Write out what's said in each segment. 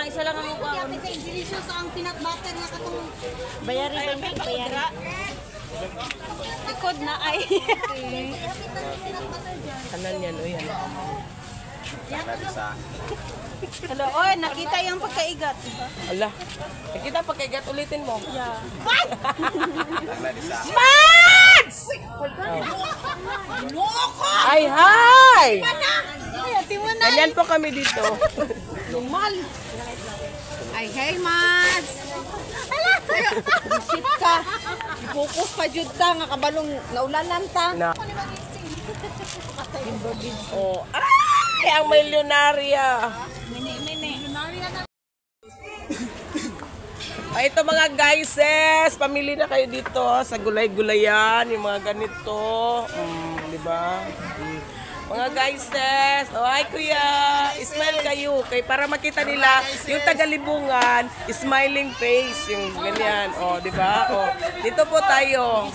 Isa lang ang mukha ko. Delicious ang peanut butter na katong Bayarin ba? Bayarin. likod na ay. Kanan yan, o yan. Hello, oy, nakita yung pagkaigat. Ala. Kita pagkaigat ulitin mo. Yeah. Mads! Ay, hi! Ganyan po kami dito. Lumal. Ay, hey, Mads. Visit ka. Ipokus pa jud ka nga kabalong naulanan ta. Na. Oh, ay, ang milyonarya. Ay, ito mga guyses, pamili na kayo dito sa gulay-gulayan, yung mga ganito. Di ba? Mga guyses, oh, ay kuya, smile kayo. Kay para makita nila yung tagalibungan, smiling face, yung ganyan. Oh, di ba? Oh, dito po tayo.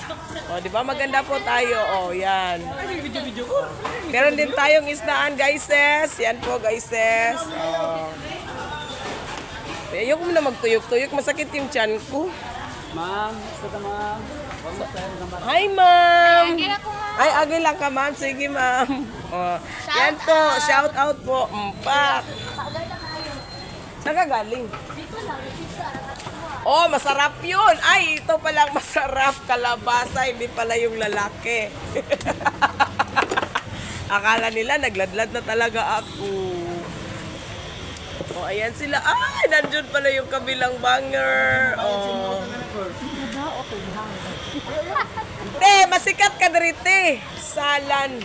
Oh, di ba? Maganda po tayo. Oh, yan. Meron din tayong isdaan, guyses. Yan po, guyses. Oh. Ayoko mo na magtuyok-tuyok. Masakit yung tiyan ko. Ma'am, basta ma'am. Hi, ma'am. Ay, agi lang ka, ma'am. Sige, ma'am. Oh, yan po. Shout out po. Mpak. Saan ka galing? Oh, masarap yun. Ay, ito palang masarap. Kalabasa, hindi pala yung lalaki. Akala nila, nagladlad na talaga ako. Oh, ayan sila. Ay, nandun pala yung kabilang banger. Oh. Te, masikat ka dirite. Salan.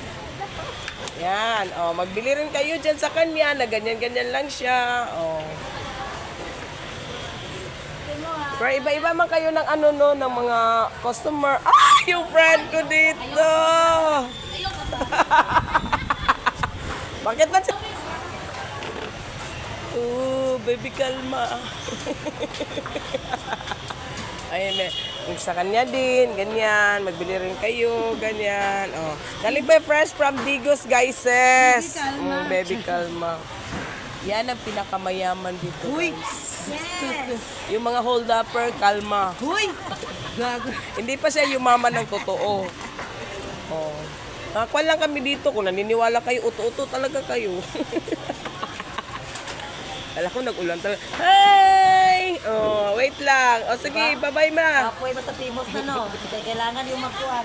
Yan. Oh, magbili rin kayo dyan sa kanya na ganyan-ganyan lang siya. Oh. Pero iba-iba man kayo ng ano no, ng mga customer. Ah, yung friend ko dito. Bakit man siya? Baby, kalma. Ayun, yung sa kanya din, ganyan. Magbili rin kayo, ganyan. Oh. Galing ba fresh from Digos, guys? Baby, kalma. Yan ang pinakamayaman dito, guys. Yes. Yung mga hold-upper, kalma. Huy. Hindi pa siya yumaman ng totoo. Oh. Nakakuha lang kami dito. Kung naniniwala kayo, uto-uto talaga kayo. Alam ko, nag-ulan talaga. Hi! Oh, wait lang. O sige, bye-bye, ma. Apoy matapimos na no. Kailangan yung makuhan.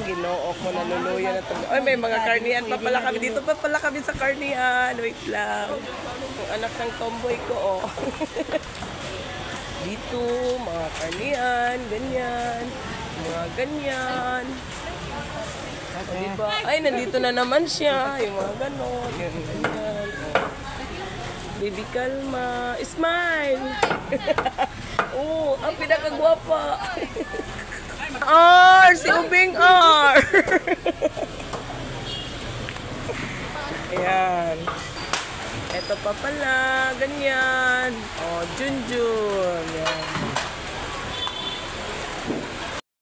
Ginoo ko, nanuluyan na ito. Ay, may mga karnihan pa pala kami. Dito pa pala kami sa karnihan. Wait lang. Yung anak ng tomboy ko, oh. Dito, mga karnihan, ganyan. Mga ganyan. Diba? Ay, nandito na naman siya. Yung mga ganon. Yung ganyan. Baby, kalma. Smile! Oh, ang pinakagwapa. R! Si Ubing R! Ayan. Ito pa pala. Ganyan. Oh, Junjun. Ayan.